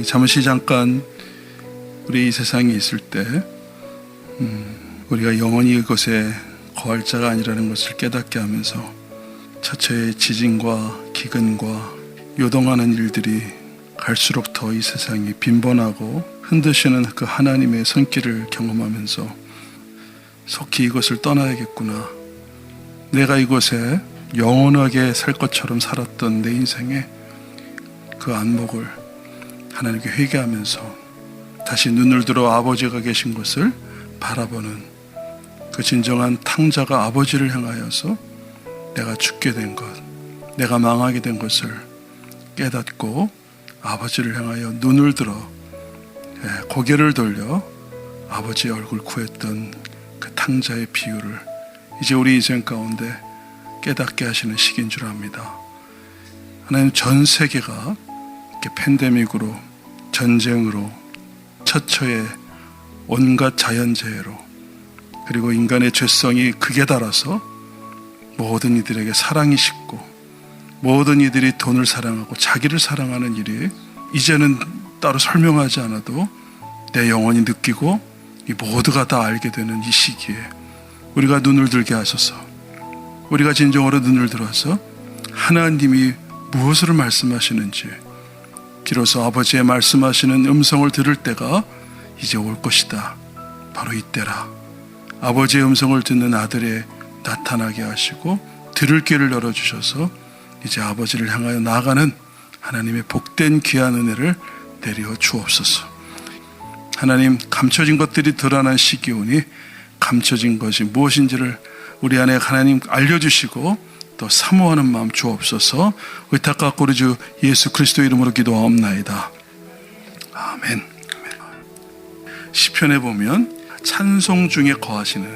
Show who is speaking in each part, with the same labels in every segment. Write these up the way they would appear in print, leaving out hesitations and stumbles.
Speaker 1: 잠시 잠깐 우리 이 세상에 있을 때 우리가 영원히 이것에 거할 자가 아니라는 것을 깨닫게 하면서 차차의 지진과 기근과 요동하는 일들이 갈수록 더 이 세상이 빈번하고 흔드시는 그 하나님의 손길을 경험하면서 속히 이것을 떠나야겠구나. 내가 이곳에 영원하게 살 것처럼 살았던 내 인생의 그 안목을 하나님께 회개하면서 다시 눈을 들어 아버지가 계신 것을 바라보는 그 진정한 탕자가 아버지를 향하여서 내가 죽게 된 것, 내가 망하게 된 것을 깨닫고 아버지를 향하여 눈을 들어 고개를 돌려 아버지의 얼굴 구했던 그 탕자의 비유를 이제 우리 인생 가운데 깨닫게 하시는 시기인 줄 압니다. 하나님, 전 세계가 이렇게 팬데믹으로, 전쟁으로, 처처에 온갖 자연재해로, 그리고 인간의 죄성이 극에 달아서 모든 이들에게 사랑이 식고 모든 이들이 돈을 사랑하고 자기를 사랑하는 일이 이제는 따로 설명하지 않아도 내 영혼이 느끼고 이 모두가 다 알게 되는 이 시기에 우리가 눈을 들게 하소서. 우리가 진정으로 눈을 들어서 하나님이 무엇을 말씀하시는지, 비로소 아버지의 말씀하시는 음성을 들을 때가 이제 올 것이다. 바로 이때라. 아버지의 음성을 듣는 아들에 나타나게 하시고 들을 길을 열어주셔서 이제 아버지를 향하여 나아가는 하나님의 복된 귀한 은혜를 내려 주옵소서. 하나님, 감춰진 것들이 드러난 시기 오니 감춰진 것이 무엇인지를 우리 안에 하나님 알려주시고 또 사모하는 마음 주옵소서. 의탁받고 우리 주 예수 그리스도 이름으로 기도하옵나이다. 아멘. 시편에 보면 찬송 중에 거하시는,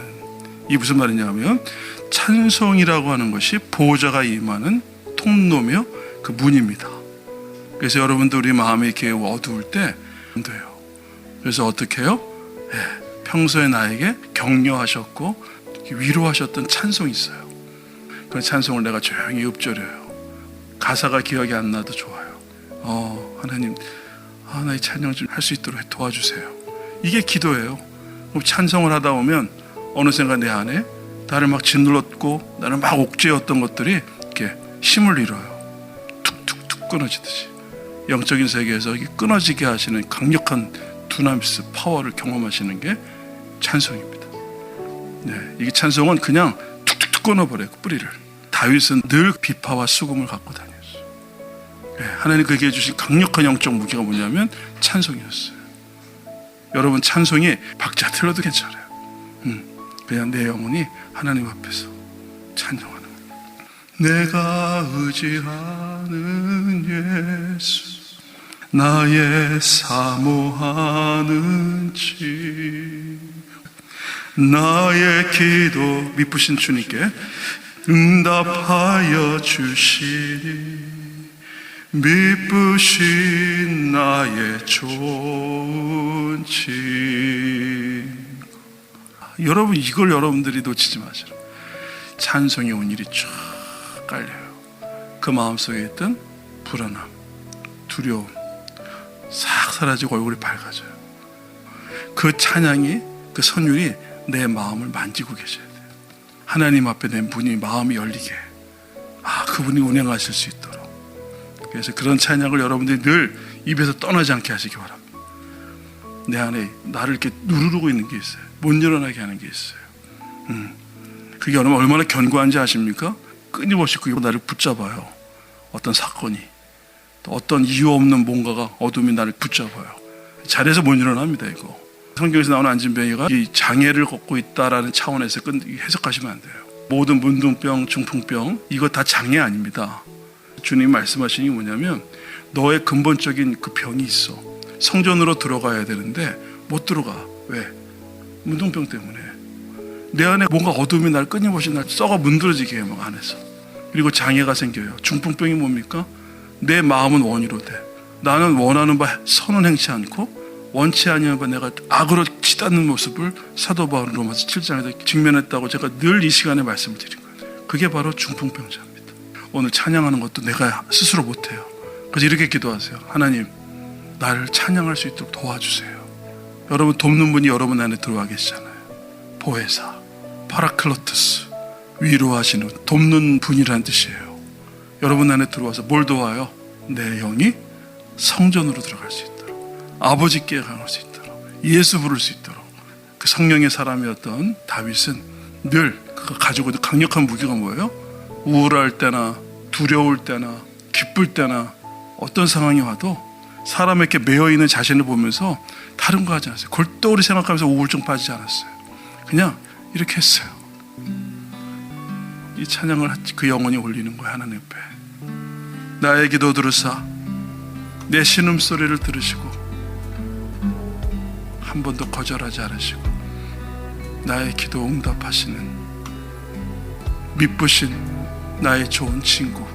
Speaker 1: 이 무슨 말이냐면 찬송이라고 하는 것이 보호자가 임하는 통로며 그 문입니다. 그래서 여러분도 우리 마음이 이렇게 어두울 때 돼요. 그래서 어떻게 해요? 평소에 나에게 격려하셨고 위로하셨던 찬송이 있어요. 그 찬송을 내가 조용히 읊조려요. 가사가 기억이 안 나도 좋아요. 하나님, 나 이 찬양 좀 할 수 있도록 도와주세요. 이게 기도예요. 찬송을 하다 보면 어느샌가 내 안에 나를 막 짓눌렀고 나를 막 옥죄었던 것들이 이렇게 힘을 잃어요. 툭툭툭 끊어지듯이. 영적인 세계에서 끊어지게 하시는 강력한 두나미스 파워를 경험하시는 게 찬송입니다. 이게 찬송은 그냥 툭툭툭 끊어버려요. 뿌리를. 다윗은 늘 비파와 수금을 갖고 다녔어요. 하나님 그에게 주신 강력한 영적 무기가 뭐냐면 찬송이었어요. 여러분, 찬송이 박자 틀려도 괜찮아요. 그냥 내 영혼이 하나님 앞에서 찬양하는 거예요. 내가 의지하는 예수, 나의 사모하는 지, 나의 기도 미쁘신 주님께 응답하여 주시니, 미쁘신 나의 좋은 친구. 여러분, 이걸 여러분들이 놓치지 마세요. 찬송의 온일이 쫙 깔려요. 그 마음속에 있던 불안함, 두려움 싹 사라지고 얼굴이 밝아져요. 그 찬양이, 그 선율이 내 마음을 만지고 계셔야 돼요. 하나님 앞에 내 문이, 마음이 열리게, 그분이 운행하실 수 있도록. 그래서 그런 찬양을 여러분들이 늘 입에서 떠나지 않게 하시기 바랍니다. 내 안에 나를 이렇게 누르고 있는 게 있어요. 못 일어나게 하는 게 있어요. 그게 여러분 얼마나 견고한지 아십니까? 끊임없이 그게 나를 붙잡아요. 어떤 사건이, 또 어떤 이유 없는 뭔가가, 어둠이 나를 붙잡아요. 잘해서 못 일어납니다. 이거 성경에서 나오는 안진뱅이가 이 장애를 갖고 있다라는 차원에서 해석하시면 안 돼요. 모든 문둥병, 중풍병, 이거 다 장애 아닙니다. 주님 말씀하시는 게 뭐냐면 너의 근본적인 그 병이 있어. 성전으로 들어가야 되는데 못 들어가. 왜? 문둥병 때문에. 내 안에 뭔가 어둠이 날 끊임없이 날 썩어 문드러지게 해요. 막 안에서. 그리고 장애가 생겨요. 중풍병이 뭡니까? 내 마음은 원의로 돼. 나는 원하는 바 선은 행치 않고 원치 아니한 바 내가 악으로 치닫는 모습을 사도 바울은 로마서 7장에서 직면했다고 제가 늘 이 시간에 말씀을 드린 거예요. 그게 바로 중풍병자입니다. 오늘 찬양하는 것도 내가 스스로 못해요. 그래서 이렇게 기도하세요. 하나님, 나를 찬양할 수 있도록 도와주세요. 여러분 돕는 분이 여러분 안에 들어와 계시잖아요. 보혜사, 파라클로트스, 위로하시는, 돕는 분이라는 뜻이에요. 여러분 안에 들어와서 뭘 도와요? 내 영이 성전으로 들어갈 수 있도록, 아버지께 강할 수 있도록, 예수 부를 수 있도록. 그 성령의 사람이었던 다윗은 늘 그가 가지고 있는 강력한 무기가 뭐예요? 우울할 때나 두려울 때나 기쁠 때나 어떤 상황이 와도 사람에게 매여있는 자신을 보면서 다른 거 하지 않았어요. 골똘히 생각하면서 우울증 빠지지 않았어요. 그냥 이렇게 했어요. 이 찬양을 그 영혼이 올리는 거예요. 하나님 앞에. 나의 기도 들으사 내 신음소리를 들으시고 한 번도 거절하지 않으시고 나의 기도 응답하시는 미쁘신 나의 좋은 친구,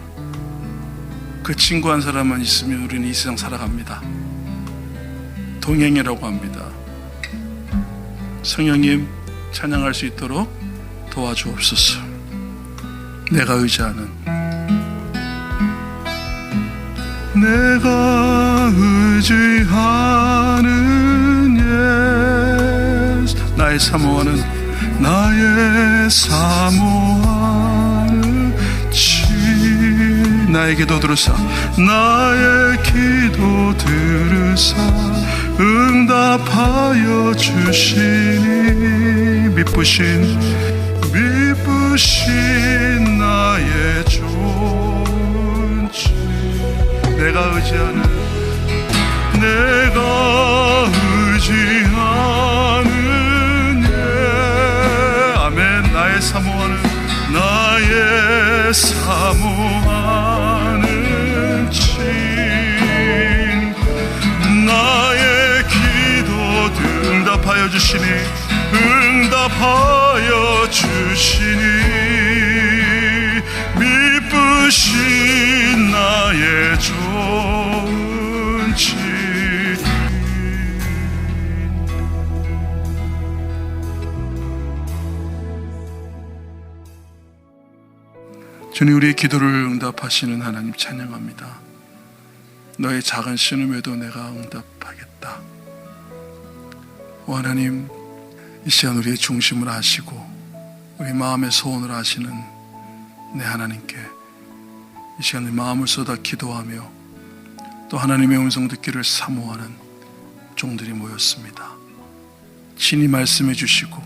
Speaker 1: 그 친구 한 사람만 있으면 우리는 이 세상 살아갑니다. 동행이라고 합니다. 성령님 찬양할 수 있도록 도와주옵소서. 내가 의지하는, 내가 의지하는 예수, 나의 사모하는, 나의 사모하는 나의 기도 들으사, 나의 기도 들으사 응답하여 주시니 미쁘신 나의 좋은 친구, 내가 의지하는 아멘. 나의 사모하는, 나의 사모하는 친구, 나의 기도 응답하여 주시니 미쁘신 나의 좋은 친구. 주님, 우리의 기도를 응답하시는 하나님 찬양합니다. 너의 작은 신음에도 내가 응답하겠다. 오 하나님, 이 시간 우리의 중심을 아시고 우리 마음의 소원을 아시는 내 하나님께 이 시간 내 마음을 쏟아 기도하며 또 하나님의 음성 듣기를 사모하는 종들이 모였습니다. 친히 말씀해 주시고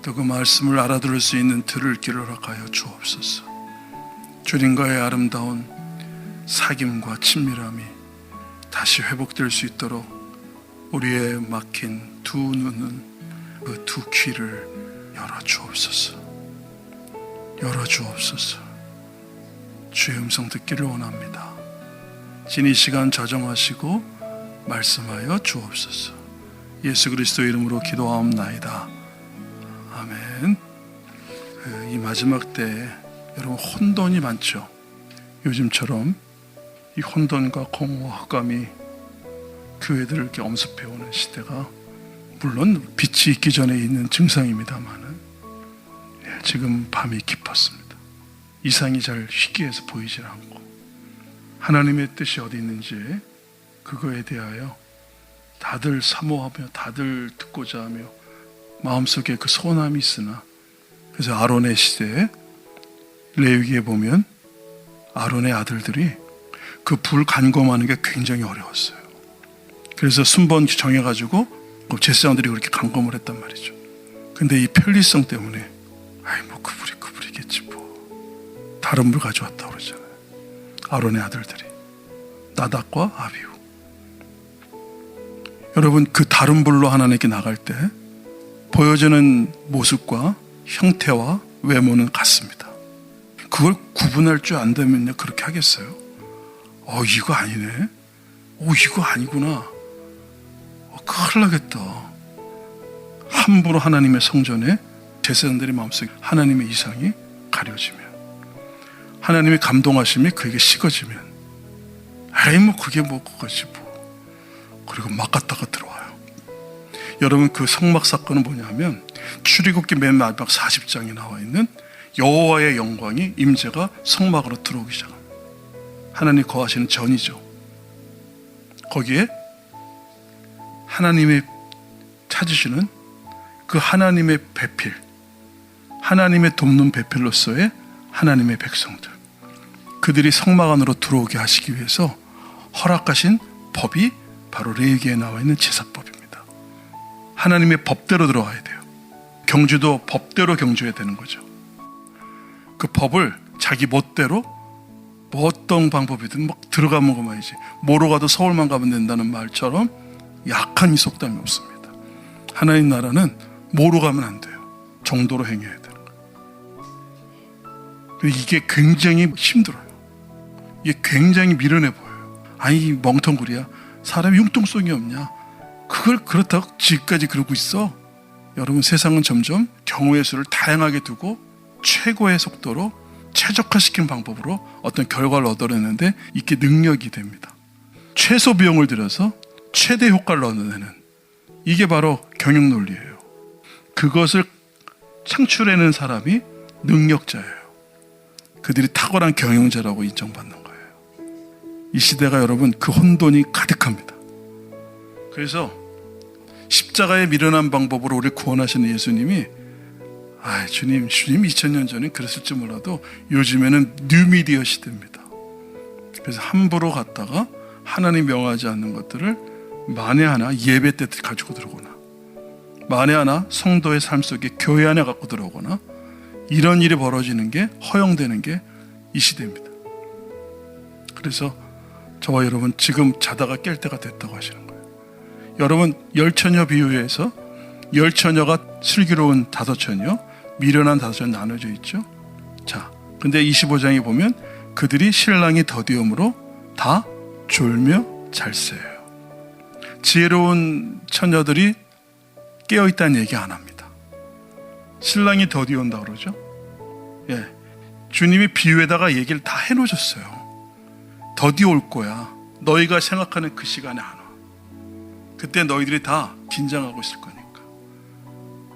Speaker 1: 또 그 말씀을 알아들을 수 있는 들을 길을 허락하여 주옵소서. 주님과의 아름다운 사귐과 친밀함이 다시 회복될 수 있도록 우리의 막힌 두 눈은, 그 두 귀를 열어 주옵소서. 열어 주옵소서. 주의 음성 듣기를 원합니다. 이 시간 자정하시고 말씀하여 주옵소서. 예수 그리스도 이름으로 기도하옵나이다. 아멘. 이 마지막 때에 여러분 혼돈이 많죠. 요즘처럼 이 혼돈과 공허와 흑암이 교회들을 이렇게 엄습해오는 시대가, 물론 빛이 있기 전에 있는 증상입니다만은 지금 밤이 깊었습니다. 이상이 잘 희귀해서 보이질 않고 하나님의 뜻이 어디 있는지 그거에 대하여 다들 사모하며 다들 듣고자 하며 마음속에 그 소원함이 있으나, 그래서 아론의 시대에 레위기에 보면 아론의 아들들이 그 불 간검하는 게 굉장히 어려웠어요. 그래서 순번 정해가지고 제사장들이 그렇게 간검을 했단 말이죠. 근데 이 편리성 때문에 뭐 그 불이겠지 뭐, 다른 불 가져왔다고 그러잖아요. 아론의 아들들이 나답과 아비후. 여러분, 그 다른 불로 하나님께 나갈 때 보여지는 모습과 형태와 외모는 같습니다. 그걸 구분할 줄 안다면요 그렇게 하겠어요? 이거 아니네, 이거 아니구나, 큰일 나겠다. 함부로 하나님의 성전에 제사장들의 마음속에 하나님의 이상이 가려지면, 하나님의 감동하심이 그에게 식어지면, 뭐 그게 뭐 그거지 뭐, 그리고 막 갔다가 들어와요. 여러분, 그 성막 사건은 뭐냐면 출애굽기 맨 마지막 40장에 나와 있는 여호와의 영광이, 임재가 성막으로 들어오기 시작합니다. 하나님 거하시는 전이죠. 거기에 하나님의 찾으시는 그 하나님의 배필, 하나님의 돕는 배필로서의 하나님의 백성들, 그들이 성막 안으로 들어오게 하시기 위해서 허락하신 법이 바로 레위기에 나와 있는 제사법입니다. 하나님의 법대로 들어와야 돼요. 경주도 법대로 경주해야 되는 거죠. 그 법을 자기 멋대로 뭐 어떤 방법이든 막 들어가면 그만이지, 뭐로 가도 서울만 가면 된다는 말처럼 약한 이 속담이 없습니다. 하나님 나라는 뭐로 가면 안 돼요. 정도로 행해야 되는 거예요. 이게 굉장히 힘들어요. 이게 굉장히 미련해 보여요. 아니 멍텅구리야, 사람이 융통성이 없냐, 그걸 그렇다고 지금까지 그러고 있어. 여러분, 세상은 점점 경우의 수를 다양하게 두고 최고의 속도로 최적화시킨 방법으로 어떤 결과를 얻어내는데 이게 능력이 됩니다. 최소 비용을 들여서 최대 효과를 얻어내는, 이게 바로 경영 논리예요. 그것을 창출해내는 사람이 능력자예요. 그들이 탁월한 경영자라고 인정받는 거예요. 이 시대가 여러분 그 혼돈이 가득합니다. 그래서 십자가에 미련한 방법으로 우리를 구원하시는 예수님이, 주님 2000년 전에 그랬을지 몰라도 요즘에는 뉴미디어 시대입니다. 그래서 함부로 갔다가 하나님 명하지 않는 것들을 만에 하나 예배 때 가지고 들어오거나, 만에 하나 성도의 삶 속에 교회 안에 갖고 들어오거나, 이런 일이 벌어지는 게 허용되는 게 이 시대입니다. 그래서 저와 여러분 지금 자다가 깰 때가 됐다고 하시는 거예요. 여러분, 열처녀 비유에서 열처녀가 슬기로운 5처녀, 미련한 5처녀 나눠져 있죠. 자, 근데 25장에 보면 그들이 신랑이 더디움으로 다 졸며 잘세예요. 지혜로운 처녀들이 깨어있다는 얘기 안 합니다. 신랑이 더디온다 그러죠. 예, 주님이 비유에다가 얘기를 다 해놓으셨어요. 더디올 거야. 너희가 생각하는 그 시간에 안 와. 그때 너희들이 다 긴장하고 있을 거니까.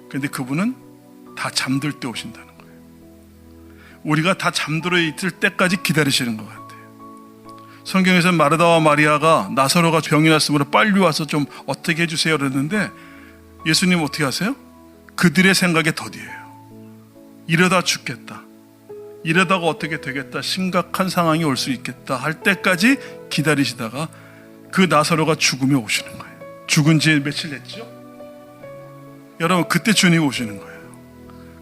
Speaker 1: 그런데 그분은 다 잠들 때 오신다는 거예요. 우리가 다 잠들어 있을 때까지 기다리시는 것 같아요. 성경에서는 마르다와 마리아가 나사로가 병이 났으므로 빨리 와서 좀 어떻게 해주세요 그랬는데, 예수님 어떻게 하세요? 그들의 생각에 더디해요. 이러다 죽겠다, 이러다가 어떻게 되겠다, 심각한 상황이 올 수 있겠다 할 때까지 기다리시다가 그 나사로가 죽으며 오시는 거예요. 죽은 지 며칠 됐죠? 여러분, 그때 주님 오시는 거예요.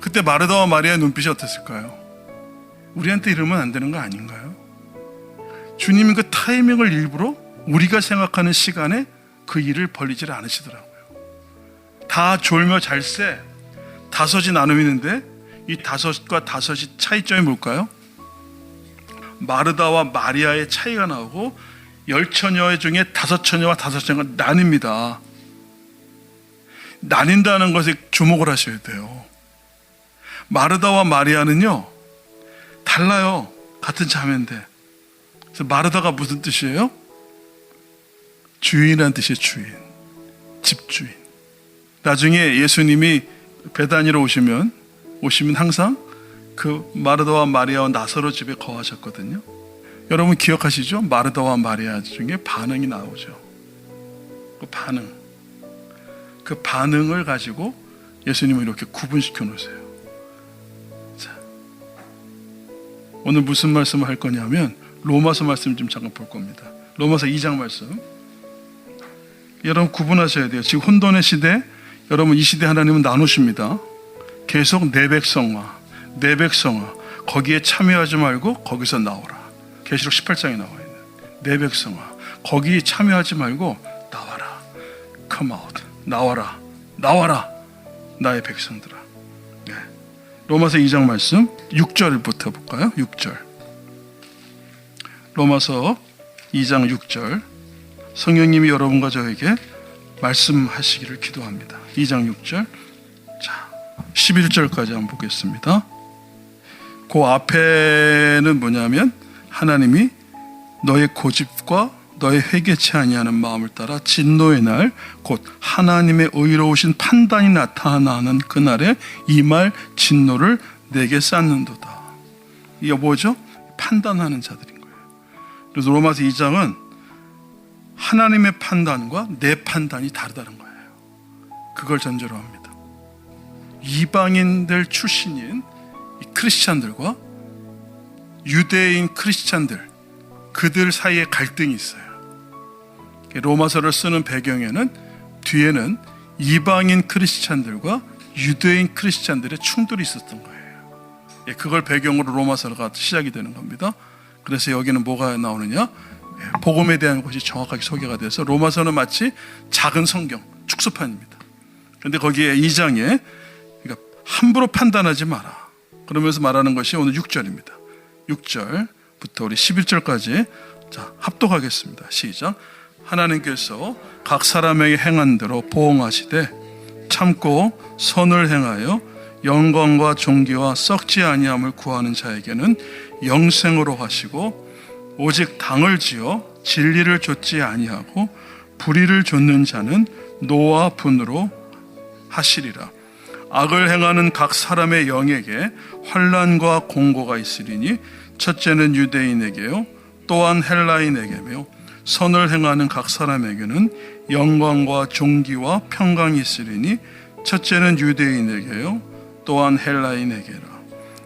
Speaker 1: 그때 마르다와 마리아의 눈빛이 어땠을까요? 우리한테 이러면 안 되는 거 아닌가요? 주님은 그 타이밍을 일부러 우리가 생각하는 시간에 그 일을 벌리질 않으시더라고요. 다 졸며 잘세, 5이 나누는데 이 5과 5이 차이점이 뭘까요? 마르다와 마리아의 차이가 나오고, 열처녀 중에 5처녀와 5처녀가 나뉩니다. 나뉜다는 것에 주목을 하셔야 돼요. 마르다와 마리아는요 달라요. 같은 자매인데. 그래서 마르다가 무슨 뜻이에요? 주인이라는 뜻이에요. 주인, 집주인. 나중에 예수님이 베다니로 오시면 항상 그 마르다와 마리아와 나사로 집에 거하셨거든요. 여러분 기억하시죠? 마르다와 마리아 중에 반응이 나오죠. 그 반응을 가지고 예수님을 이렇게 구분시켜 놓으세요. 자, 오늘 무슨 말씀을 할 거냐면 로마서 말씀 좀 잠깐 볼 겁니다. 로마서 2장 말씀. 여러분 구분하셔야 돼요. 지금 혼돈의 시대, 여러분 이 시대 하나님은 나누십니다. 계속 내 백성아 거기에 참여하지 말고 거기서 나오라. 계시록 18장에 나와 있는 내 백성아, 거기에 참여하지 말고 나와라. Come out. 나와라 나의 백성들아. 네. 로마서 2장 말씀 6절부터 볼까요? 6절. 로마서 2장 6절. 성령님이 여러분과 저에게 말씀하시기를 기도합니다. 2장 6절. 자, 11절까지 한번 보겠습니다. 그 앞에는 뭐냐면 하나님이 너의 고집과 너의 회개치 아니하는 마음을 따라 진노의 날 곧 하나님의 의로우신 판단이 나타나는 그날에 이 말 진노를 내게 쌓는도다. 이게 뭐죠? 판단하는 자들인 거예요. 그래서 로마서 2장은 하나님의 판단과 내 판단이 다르다는 거예요. 그걸 전제로 합니다. 이방인들 출신인 이 크리스찬들과 유대인 크리스찬들, 그들 사이에 갈등이 있어요. 로마서를 쓰는 배경에는 뒤에는 이방인 크리스찬들과 유대인 크리스찬들의 충돌이 있었던 거예요. 그걸 배경으로 로마서가 시작이 되는 겁니다. 그래서 여기는 뭐가 나오느냐? 복음에 대한 것이 정확하게 소개가 돼서 로마서는 마치 작은 성경, 축소판입니다. 그런데 거기에 2장에 그러니까 함부로 판단하지 마라, 그러면서 말하는 것이 오늘 6절입니다. 6절부터 우리 11절까지 자, 합독하겠습니다. 시작. 하나님께서 각 사람에게 행한 대로 보응하시되 참고 선을 행하여 영광과 존귀와 썩지 아니함을 구하는 자에게는 영생으로 하시고, 오직 당을 지어 진리를 좇지 아니하고 불의를 좇는 자는 노와 분으로 하시리라. 악을 행하는 각 사람의 영에게 환난과 공고가 있으리니 첫째는 유대인에게요 또한 헬라인에게며, 선을 행하는 각 사람에게는 영광과 존귀와 평강이 있으리니 첫째는 유대인에게요 또한 헬라인에게라.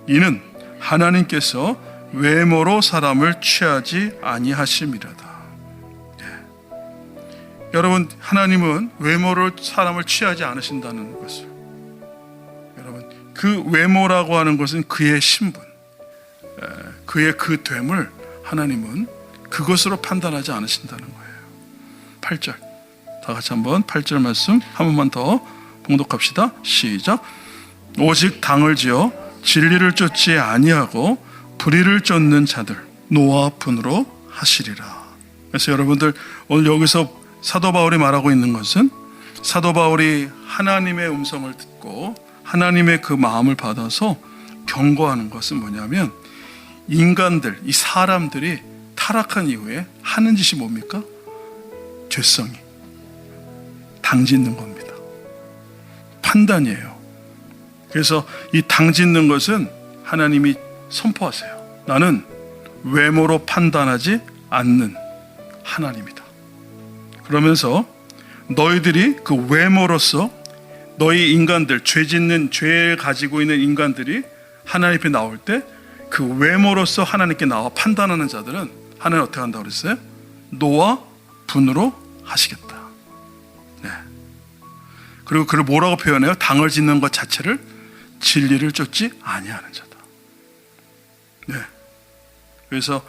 Speaker 1: 이는 하나님께서 외모로 사람을 취하지 아니하심이라다. 여러분, 하나님은 외모로 사람을 취하지 않으신다는 것을, 여러분, 그 외모라고 하는 것은 그의 신분, 그의 그 됨을 하나님은 그것으로 판단하지 않으신다는 거예요. 8절 다 같이 한번 8절 말씀 한 번만 더 봉독합시다. 시작. 오직 당을 지어 진리를 쫓지 아니하고 불의를 쫓는 자들 노와 분으로 하시리라. 그래서 여러분들 오늘 여기서 사도 바울이 말하고 있는 것은, 사도 바울이 하나님의 음성을 듣고 하나님의 그 마음을 받아서 경고하는 것은 뭐냐면, 인간들, 이 사람들이 타락한 이후에 하는 짓이 뭡니까? 죄성이 당짓는 겁니다. 판단이에요. 그래서 이 당짓는 것은 하나님이 선포하세요. 나는 외모로 판단하지 않는 하나님이다. 그러면서 너희들이 그 외모로서 너희 인간들, 죄를 가지고 있는 인간들이 하나님 앞에 나올 때 그 외모로서 하나님께 나와 판단하는 자들은 하나님 어떻게 한다고 그랬어요? 노와 분으로 하시겠다. 네. 그리고 그를 뭐라고 표현해요? 당을 짓는 것 자체를 진리를 쫓지 아니하는 자다. 네. 그래서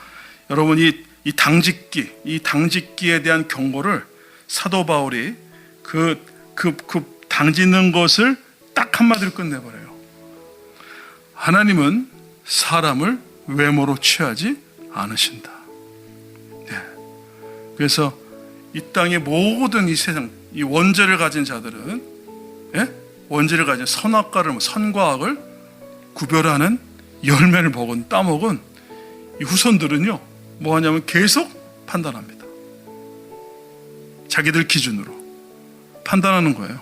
Speaker 1: 여러분 이 당짓기에 대한 경고를 사도 바울이 그 당짓는 것을 딱 한마디로 끝내버려요. 하나님은 사람을 외모로 취하지 않으신다. 네. 그래서 이 땅의 모든 이 세상, 이 원죄를 가진 자들은, 원죄를 가진 선악과를, 선과 악을 구별하는 열매를 따먹은 이 후손들은요, 뭐 하냐면 계속 판단합니다. 자기들 기준으로 판단하는 거예요.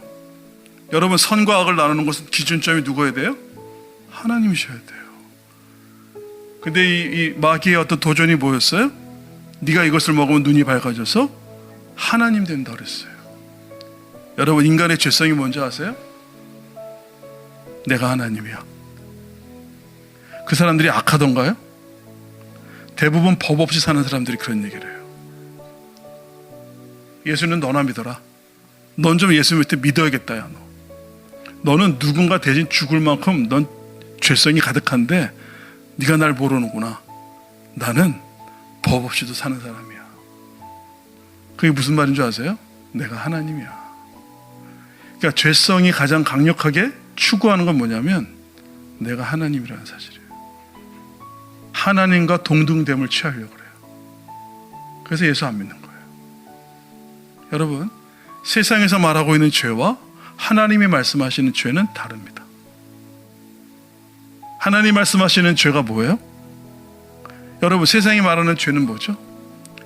Speaker 1: 여러분, 선과 악을 나누는 것은 기준점이 누구여야 돼요? 하나님이셔야 돼요. 근데 이 마귀의 어떤 도전이 뭐였어요? 네가 이것을 먹으면 눈이 밝아져서 하나님 된다 그랬어요. 여러분, 인간의 죄성이 뭔지 아세요? 내가 하나님이야. 그 사람들이 악하던가요? 대부분 법 없이 사는 사람들이 그런 얘기를 해요. 예수는 너나 믿어라. 넌 좀 예수 믿어야겠다. 야, 너는 누군가 대신 죽을 만큼 넌 죄성이 가득한데 네가 날 모르는구나. 나는 법 없이도 사는 사람이야. 그게 무슨 말인 줄 아세요? 내가 하나님이야. 그러니까 죄성이 가장 강력하게 추구하는 건 뭐냐면 내가 하나님이라는 사실이에요. 하나님과 동등됨을 취하려고 그래요. 그래서 예수 안 믿는 거예요. 여러분, 세상에서 말하고 있는 죄와 하나님이 말씀하시는 죄는 다릅니다. 하나님 말씀하시는 죄가 뭐예요? 여러분, 세상이 말하는 죄는 뭐죠?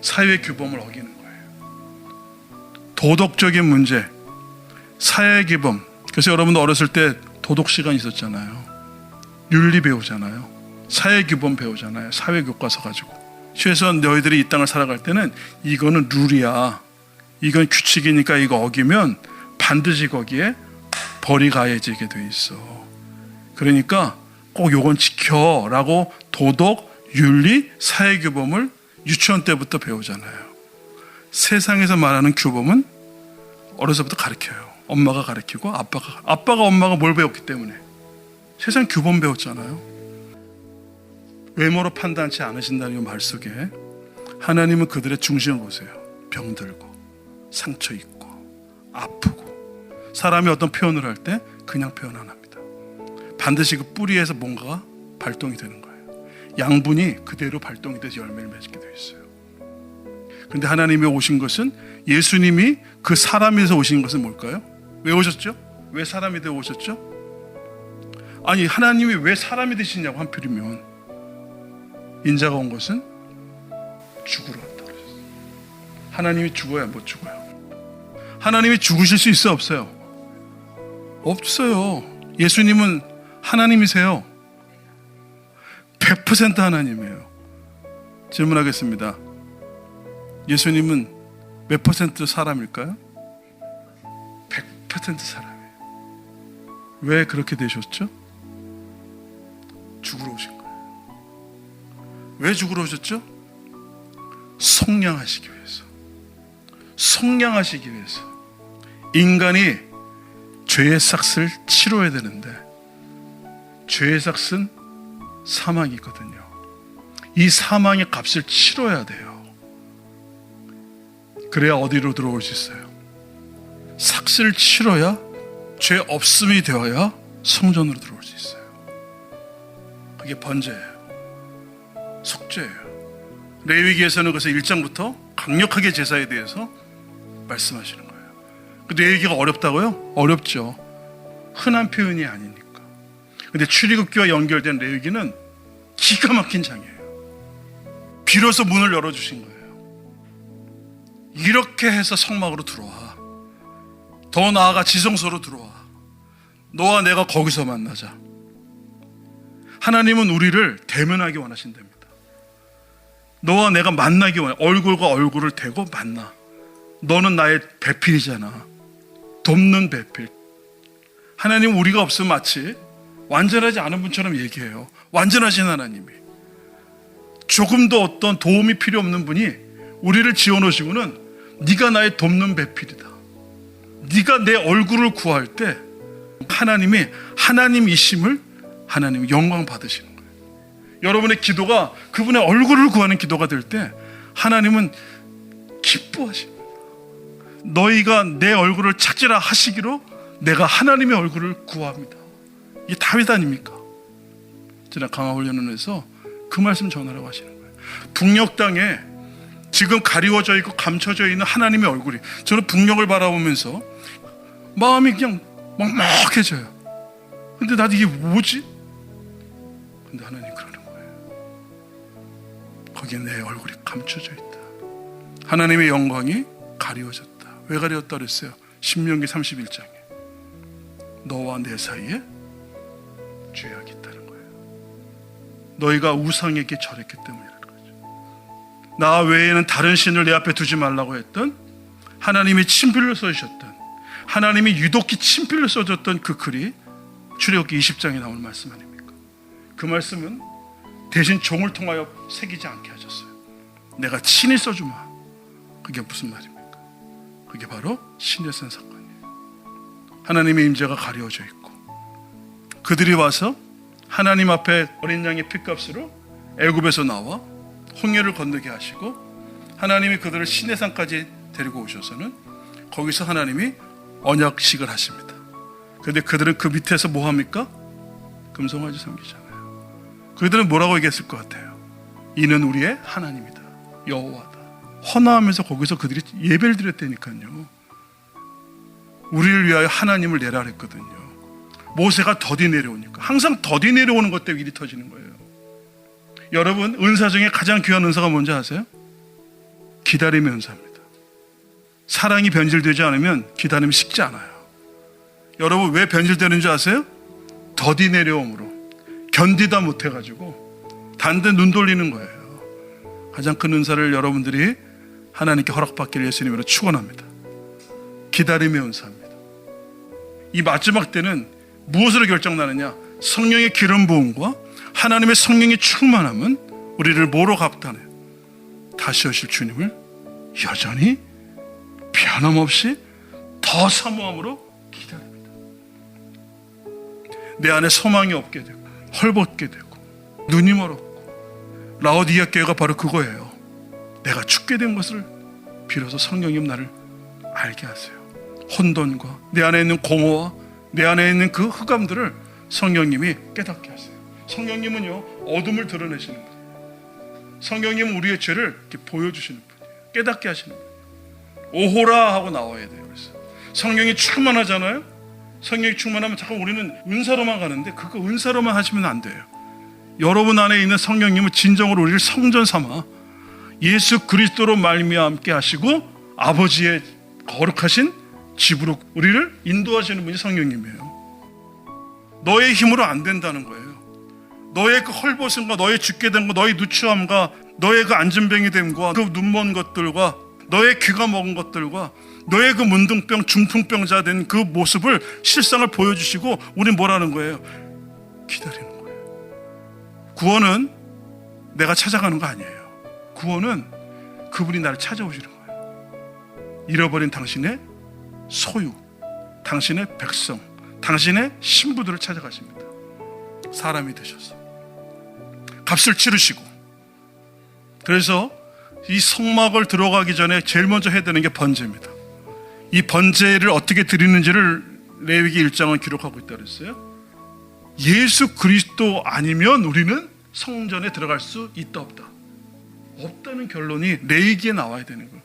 Speaker 1: 사회 규범을 어기는 거예요. 도덕적인 문제, 사회 규범. 그래서 여러분도 어렸을 때 도덕 시간 있었잖아요. 윤리 배우잖아요. 사회 규범 배우잖아요. 사회 교과서 가지고. 최소한 너희들이 이 땅을 살아갈 때는 이거는 룰이야, 이건 규칙이니까 이거 어기면 반드시 거기에 벌이 가해지게 돼 있어. 그러니까 꼭 요건 지켜라고 도덕, 윤리, 사회규범을 유치원 때부터 배우잖아요. 세상에서 말하는 규범은 어려서부터 가르쳐요. 엄마가 가르치고 아빠가 엄마가 뭘 배웠기 때문에 세상 규범 배웠잖아요. 외모로 판단치 않으신다는 이 말 속에 하나님은 그들의 중심을 보세요. 병들고 상처 있고 아프고, 사람이 어떤 표현을 할 때 그냥 표현 안 합니다. 반드시 그 뿌리에서 뭔가가 발동이 되는 거예요. 양분이 그대로 발동이 돼서 열매를 맺게 되어 있어요. 그런데 하나님이 오신 것은, 예수님이 그 사람에서 오신 것은 뭘까요? 왜 오셨죠? 왜 사람이 되어 오셨죠? 아니, 하나님이 왜 사람이 되시냐고 한필이면, 인자가 온 것은 죽으러 왔다고 그러셨어요. 하나님이 죽어야 못 죽어요. 하나님이 죽으실 수 있어요, 없어요? 없어요. 예수님은 하나님이세요. 100% 하나님이에요. 질문하겠습니다. 예수님은 몇 퍼센트 사람일까요? 100% 사람이에요. 왜 그렇게 되셨죠? 죽으러 오신 거예요. 왜 죽으러 오셨죠? 속량하시기 위해서. 속량하시기 위해서. 인간이 죄의 삭을 치러야 되는데, 죄의 삭은 사망이거든요. 이 사망의 값을 치러야 돼요. 그래야 어디로 들어올 수 있어요? 삭을 치러야, 죄 없음이 되어야 성전으로 들어올 수 있어요. 그게 번제예요. 속죄예요. 레위기에서는 그래서 1장부터 강력하게 제사에 대해서 말씀하시는 거예요. 레위기가 어렵다고요? 어렵죠. 흔한 표현이 아니니까. 근데 출애굽기와 연결된 레위기는 기가 막힌 장이에요. 비로소 문을 열어주신 거예요. 이렇게 해서 성막으로 들어와. 더 나아가 지성소로 들어와. 너와 내가 거기서 만나자. 하나님은 우리를 대면하기 원하신답니다. 너와 내가 만나기 원해. 얼굴과 얼굴을 대고 만나. 너는 나의 배필이잖아. 돕는 배필. 하나님은 우리가 없으면 마치 완전하지 않은 분처럼 얘기해요. 완전하신 하나님이. 조금도 어떤 도움이 필요 없는 분이 우리를 지어놓으시고는 네가 나의 돕는 배필이다. 네가 내 얼굴을 구할 때 하나님이 하나님이심을 하나님이 영광 받으시는 거예요. 여러분의 기도가 그분의 얼굴을 구하는 기도가 될 때 하나님은 기뻐하십니다. 너희가 내 얼굴을 찾으라 하시기로 내가 하나님의 얼굴을 구합니다. 이게 다윗 아닙니까? 지난 강화훈련원에서 그 말씀 전하라고 하시는 거예요. 북녘 땅에 지금 가리워져 있고 감춰져 있는 하나님의 얼굴이, 저는 북녘을 바라보면서 마음이 그냥 먹먹해져요. 근데 나도 이게 뭐지? 근데 하나님 그러는 거예요. 거기에 내 얼굴이 감춰져 있다. 하나님의 영광이 가리워졌다. 왜 가리웠다 그랬어요? 신명기 31장에 너와 내 사이에 죄악이 있다는 거예요. 너희가 우상에게 절했기 때문이라는 거죠. 나 외에는 다른 신을 내 앞에 두지 말라고 했던, 하나님이 친필로 써주셨던, 하나님이 유독히 친필로 써줬던 그 글이 출애굽기 20장에 나오는 말씀 아닙니까? 그 말씀은 대신 종을 통하여 새기지 않게 하셨어요. 내가 친히 써주마. 그게 무슨 말입니까? 그게 바로 신의 산 사건이에요. 하나님의 임재가 가려져 있고, 그들이 와서 하나님 앞에 어린 양의 핏값으로 애굽에서 나와 홍해를 건너게 하시고, 하나님이 그들을 신의 산까지 데리고 오셔서는 거기서 하나님이 언약식을 하십니다. 그런데 그들은 그 밑에서 뭐 합니까? 금송아지 섬기잖아요. 그들은 뭐라고 얘기했을 것 같아요? 이는 우리의 하나님이다, 여호와다. 헌화하면서 거기서 그들이 예배를 드렸다니까요. 우리를 위하여 하나님을 내라 그랬거든요. 모세가 더디 내려오니까, 항상 더디 내려오는 것 때문에 일이 터지는 거예요. 여러분, 은사 중에 가장 귀한 은사가 뭔지 아세요? 기다림의 은사입니다. 사랑이 변질되지 않으면 기다림이 식지 않아요. 여러분, 왜 변질되는 줄 아세요? 더디 내려옴으로 견디다 못해가지고 단데 눈 돌리는 거예요. 가장 큰 은사를 여러분들이 하나님께 허락받기를 예수님으로 축원합니다. 기다림의 은사입니다. 이 마지막 때는 무엇으로 결정나느냐? 성령의 기름 부음과 하나님의 성령의 충만함은 우리를 뭐로 감당해요? 다시 오실 주님을 여전히 변함없이 더 사모함으로 기다립니다. 내 안에 소망이 없게 되고 헐벗게 되고 눈이 멀었고, 라오디게아 교회가 바로 그거예요. 내가 죽게 된 것을 비로소 성령님 나를 알게 하세요. 혼돈과 내 안에 있는 공허와 내 안에 있는 그 흑암들을 성령님이 깨닫게 하세요. 성령님은요, 어둠을 드러내시는 분이에요. 성령님은 우리의 죄를 이렇게 보여주시는 분이에요. 깨닫게 하시는 분이에요. 오호라 하고 나와야 돼요. 그래서 성령이 충만하잖아요. 성령이 충만하면 자꾸 우리는 은사로만 가는데, 그거 은사로만 하시면 안 돼요. 여러분 안에 있는 성령님은 진정으로 우리를 성전 삼아 예수 그리스도로 말미암게 하시고 아버지의 거룩하신 집으로 우리를 인도하시는 분이 성령님이에요. 너의 힘으로 안 된다는 거예요. 너의 그 헐벗음과 너의 죽게 된 것, 너의 누추함과 너의 그 안진뱅이 됨과 그 눈먼 것들과 너의 귀가 먹은 것들과 너의 그 문둥병, 중풍병자 된 그 모습을, 실상을 보여주시고 우린 뭐라는 거예요? 기다리는 거예요. 구원은 내가 찾아가는 거 아니에요. 구원은 그분이 나를 찾아오시는 거예요. 잃어버린 당신의 소유, 당신의 백성, 당신의 신부들을 찾아가십니다. 사람이 되셔서 값을 치르시고. 그래서 이 성막을 들어가기 전에 제일 먼저 해야 되는 게 번제입니다. 이 번제를 어떻게 드리는지를 레위기 1장은 기록하고 있다고 했어요. 예수 그리스도 아니면 우리는 성전에 들어갈 수 있다 없다? 없다는 결론이 레위기에 나와야 되는 거예요.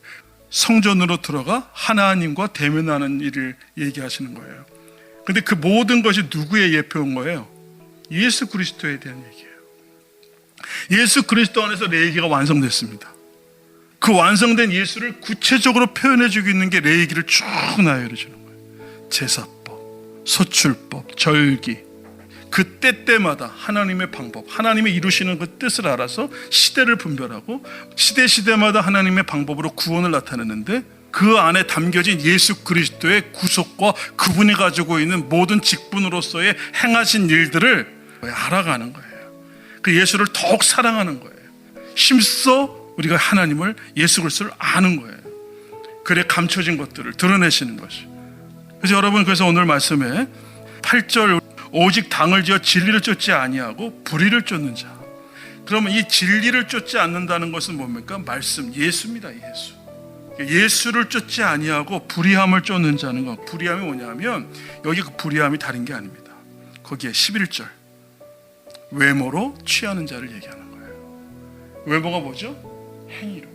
Speaker 1: 성전으로 들어가 하나님과 대면하는 일을 얘기하시는 거예요. 근데 그 모든 것이 누구의 예표인 거예요? 예수 그리스도에 대한 얘기예요. 예수 그리스도 안에서 레위기가 완성됐습니다. 그 완성된 예수를 구체적으로 표현해주고 있는 게 레위기를 쭉 나열해 주는 거예요. 제사법, 소출법, 절기, 그 때때마다 하나님의 방법, 하나님이 이루시는 그 뜻을 알아서 시대를 분별하고 시대마다 하나님의 방법으로 구원을 나타내는데, 그 안에 담겨진 예수 그리스도의 구속과 그분이 가지고 있는 모든 직분으로서의 행하신 일들을 알아가는 거예요. 그 예수를 더욱 사랑하는 거예요. 힘써 우리가 하나님을, 예수 그리스도를 아는 거예요. 그래 감춰진 것들을 드러내시는 것이. 그래서 여러분, 그래서 오늘 말씀에 8절, 오직 당을 지어 진리를 쫓지 아니하고 불의를 쫓는 자. 그러면 이 진리를 쫓지 않는다는 것은 뭡니까? 말씀, 예수입니다. 예수. 예수를 쫓지 아니하고 불의함을 쫓는 자는 것. 불의함이 뭐냐면, 여기 그 불의함이 다른 게 아닙니다. 거기에 11절, 외모로 취하는 자를 얘기하는 거예요. 외모가 뭐죠? 행위로.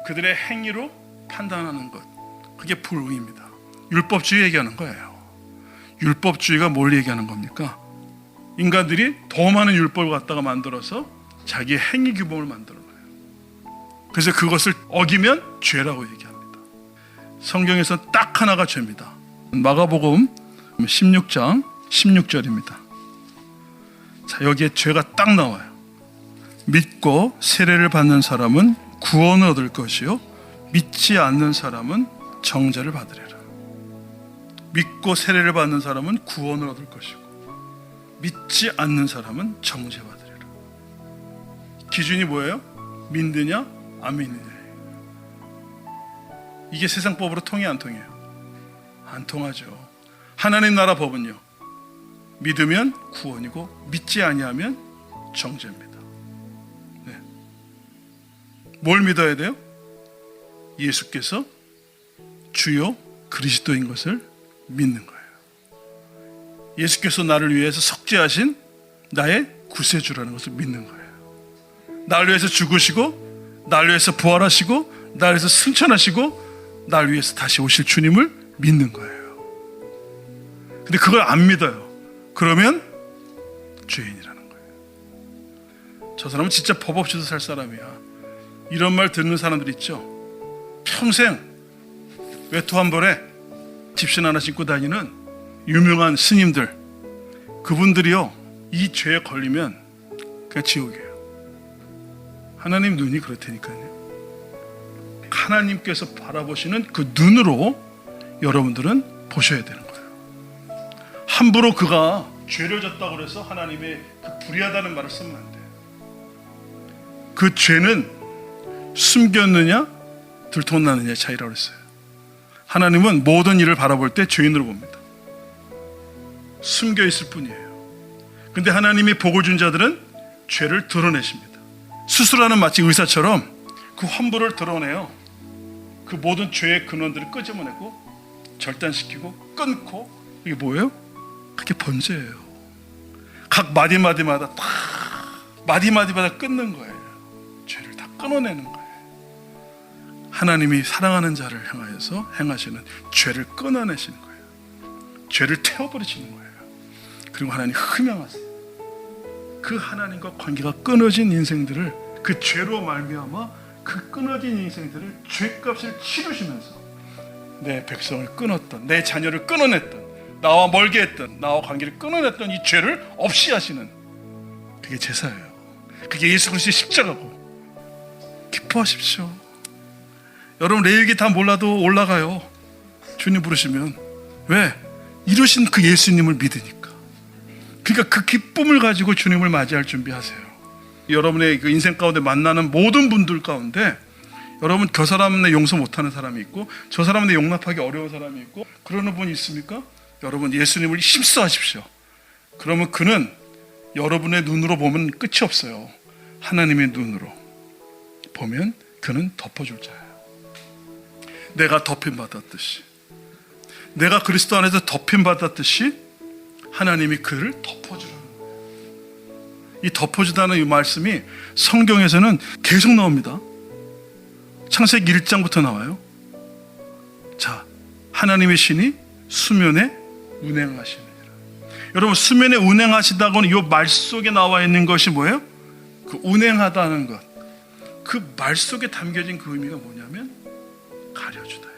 Speaker 1: 그들의 행위로 판단하는 것, 그게 불의입니다. 율법주의 얘기하는 거예요. 율법주의가 뭘 얘기하는 겁니까? 인간들이 더 많은 율법을 갖다가 만들어서 자기의 행위 규범을 만들어놔요. 그래서 그것을 어기면 죄라고 얘기합니다. 성경에서 딱 하나가 죄입니다. 마가복음 16장 16절입니다. 자, 여기에 죄가 딱 나와요. 믿고 세례를 받는 사람은 구원을 얻을 것이요, 믿지 않는 사람은 정죄를 받으리라. 믿고 세례를 받는 사람은 구원을 얻을 것이고, 믿지 않는 사람은 정죄받으리라. 기준이 뭐예요? 믿느냐 안 믿느냐. 이게 세상 법으로 통해 안 통해요? 안 통하죠. 하나님 나라 법은요, 믿으면 구원이고 믿지 아니하면 정죄입니다. 네. 뭘 믿어야 돼요? 예수께서 주요 그리스도인 것을 믿는 거예요. 예수께서 나를 위해서 속죄하신 나의 구세주라는 것을 믿는 거예요. 나를 위해서 죽으시고, 나를 위해서 부활하시고, 나를 위해서 승천하시고, 나를 위해서 다시 오실 주님을 믿는 거예요. 근데 그걸 안 믿어요. 그러면 죄인이라는 거예요. 저 사람은 진짜 법 없이도 살 사람이야. 이런 말 듣는 사람들 있죠. 평생 외투 한 벌에 집신 하나 신고 다니는 유명한 스님들, 그분들이요, 이 죄에 걸리면 그냥 지옥이에요. 하나님 눈이 그렇다니까요. 하나님께서 바라보시는 그 눈으로 여러분들은 보셔야 되는 거예요. 함부로 그가 죄를 졌다고 해서 하나님의 그 불의하다는 말을 쓰면 안 돼요. 그 죄는 숨겼느냐 들통났느냐의 차이라고 했어요. 하나님은 모든 일을 바라볼 때 죄인으로 봅니다. 숨겨 있을 뿐이에요. 근데 하나님이 복을 준 자들은 죄를 드러내십니다. 수술하는 마치 의사처럼 그 환부를 드러내요. 그 모든 죄의 근원들을 끄집어내고 절단시키고 끊고, 이게 뭐예요? 그게 번제예요. 각 마디마디마다 다 마디마디마다 끊는 거예요. 죄를 다 끊어내는 거예요. 하나님이 사랑하는 자를 향하여서 행하시는 죄를 끊어내시는 거예요. 죄를 태워버리시는 거예요. 그리고 하나님 흠양하세요. 그 하나님과 관계가 끊어진 인생들을, 그 죄로 말미암아 그 끊어진 인생들을 죄값을 치르시면서 내 백성을 끊었던, 내 자녀를 끊어냈던, 나와 멀게 했던, 나와 관계를 끊어냈던 이 죄를 없이 하시는, 그게 제사예요. 그게 예수 그리스도의 십자가고. 기뻐하십시오. 여러분 레위기 다 몰라도 올라가요. 주님 부르시면. 왜? 이루신 그 예수님을 믿으니까. 그러니까 그 기쁨을 가지고 주님을 맞이할 준비하세요. 여러분의 그 인생 가운데 만나는 모든 분들 가운데 여러분 저 사람은 용서 못하는 사람이 있고 저 사람은 용납하기 어려운 사람이 있고 그러는 분이 있습니까? 여러분 예수님을 힘써하십시오. 그러면 그는 여러분의 눈으로 보면 끝이 없어요. 하나님의 눈으로 보면 그는 덮어줄 자예요. 내가 덮임받았듯이, 내가 그리스도 안에서 덮임받았듯이 하나님이 그를 덮어주라는 거예요. 이 덮어주다는 이 말씀이 성경에서는 계속 나옵니다. 창세기 1장부터 나와요. 자, 하나님의 신이 수면에 운행하시느니라. 여러분 수면에 운행하시다고는 이 말 속에 나와 있는 것이 뭐예요? 그 운행하다는 것, 그 말 속에 담겨진 그 의미가 뭐냐면 가려주다예요.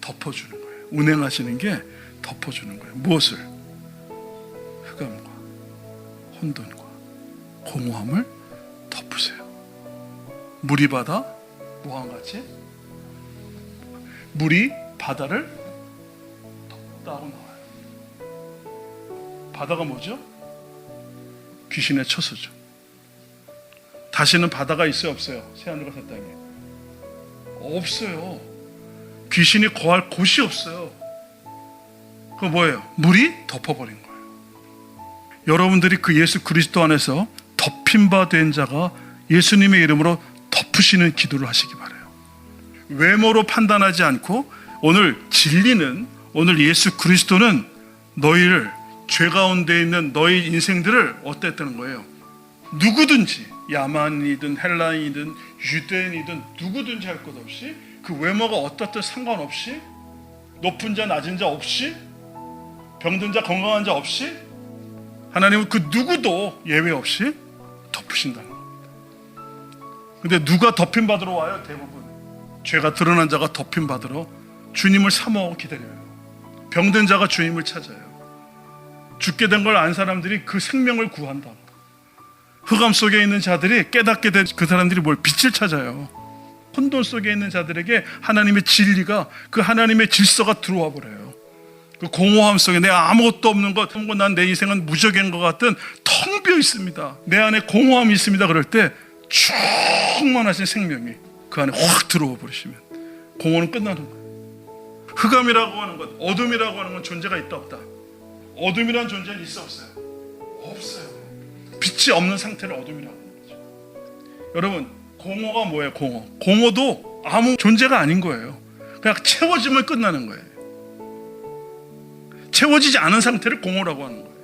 Speaker 1: 덮어주는 거예요. 운행하시는 게 덮어주는 거예요. 무엇을? 흑암과 혼돈과 공허함을 덮으세요. 물이 바다 뭐와 같이? 물이 바다를 덮다고 나와요. 바다가 뭐죠? 귀신의 처소죠. 다시는 바다가 있어요, 없어요? 새하늘과 새 땅에 없어요. 귀신이 거할 곳이 없어요. 그거 뭐예요? 물이 덮어버린 거예요. 여러분들이 그 예수 그리스도 안에서 덮인 바 된 자가 예수님의 이름으로 덮으시는 기도를 하시기 바라요. 외모로 판단하지 않고 오늘 진리는, 오늘 예수 그리스도는 너희를, 죄 가운데 있는 너희 인생들을 어땠다는 거예요? 누구든지, 야만이든 헬라인이든 유대인이든 누구든지 할 것 없이, 그 외모가 어떻든 상관없이, 높은 자 낮은 자 없이, 병든 자 건강한 자 없이 하나님은 그 누구도 예외 없이 덮으신다는 겁니다. 근데 누가 덮임 받으러 와요? 대부분 죄가 드러난 자가 덮임 받으러 주님을 사모하고 기다려요. 병든 자가 주님을 찾아요. 죽게 된 걸 안 사람들이 그 생명을 구한다고. 흑암 속에 있는 자들이 깨닫게 된 그 사람들이 뭘? 빛을 찾아요. 혼돈 속에 있는 자들에게 하나님의 진리가, 그 하나님의 질서가 들어와 버려요. 그 공허함 속에 내가 아무것도 없는 것, 난 내 인생은 무적인 것 같은 텅 비어 있습니다. 내 안에 공허함이 있습니다. 그럴 때 충만하신 생명이 그 안에 확 들어와 버리시면 공허는 끝나는 거예요. 흑암이라고 하는 것, 어둠이라고 하는 건 존재가 있다 없다? 어둠이라는 존재는 있어 없어요? 없어요. 빛이 없는 상태를 어둠이라고 하는 거죠. 여러분 공허가 뭐예요? 공허도 아무 존재가 아닌 거예요. 그냥 채워지면 끝나는 거예요. 채워지지 않은 상태를 공허라고 하는 거예요.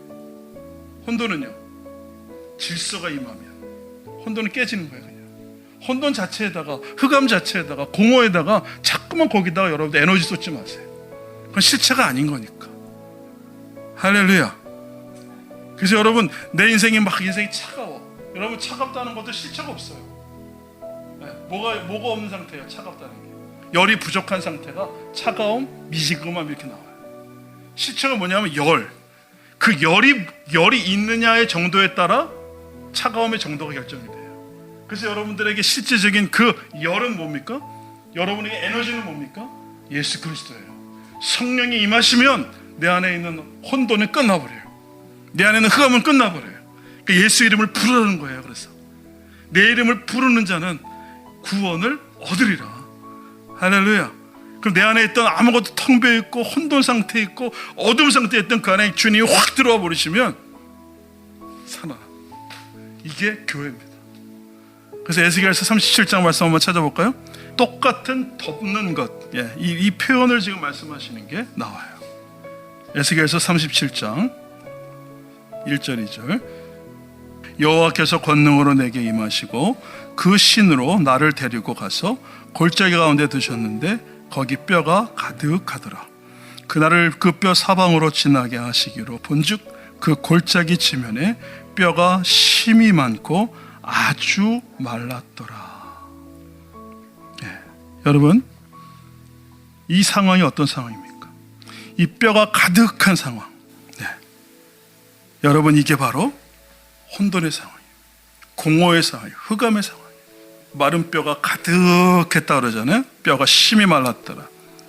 Speaker 1: 혼돈은요, 질서가 임하면 혼돈은 깨지는 거예요. 그냥 혼돈 자체에다가, 흑암 자체에다가, 공허에다가 자꾸만 거기다가 여러분들 에너지 쏟지 마세요. 그건 실체가 아닌 거니까. 할렐루야. 그래서 여러분 내 인생이 차가워. 여러분 차갑다는 것도 실체가 없어요. 네, 뭐가 없는 상태예요. 차갑다는 게 열이 부족한 상태가 차가움, 미지근함 이렇게 나와요. 실체가 뭐냐면 열. 그 열이 있느냐의 정도에 따라 차가움의 정도가 결정이 돼요. 그래서 여러분들에게 실제적인 그 열은 뭡니까? 여러분에게 에너지는 뭡니까? 예수 그리스도예요. 성령이 임하시면 내 안에 있는 혼돈은 끝나버려요. 내 안에 있는 흑암은 끝나버려요. 그러니까 예수 이름을 부르는 거예요. 그래서 내 이름을 부르는 자는 구원을 얻으리라. 할렐루야. 그럼 내 안에 있던 아무것도 텅 비어있고 혼돈 상태에 있고 어둠 상태에 있던 그 안에 주님이 확 들어와 버리시면 살아. 이게 교회입니다. 그래서 에스겔서 37장 말씀 한번 찾아볼까요? 똑같은 덮는 것, 이 표현을 지금 말씀하시는 게 나와요. 에스겔서 37장 1절 2절 여호와께서 권능으로 내게 임하시고 그 신으로 나를 데리고 가서 골짜기 가운데 두셨는데 거기 뼈가 가득하더라. 그날을 그 뼈 사방으로 지나게 하시기로 본즉 그 골짜기 지면에 뼈가 심이 많고 아주 말랐더라. 여러분, 이 상황이 어떤 상황입니까? 이 뼈가 가득한 상황. 여러분, 이게 바로 혼돈의 상황이에요. 공허의 상황이에요. 흑암의 상황이에요. 마른 뼈가 가득했다 그러잖아요. 뼈가 심히 말랐더라.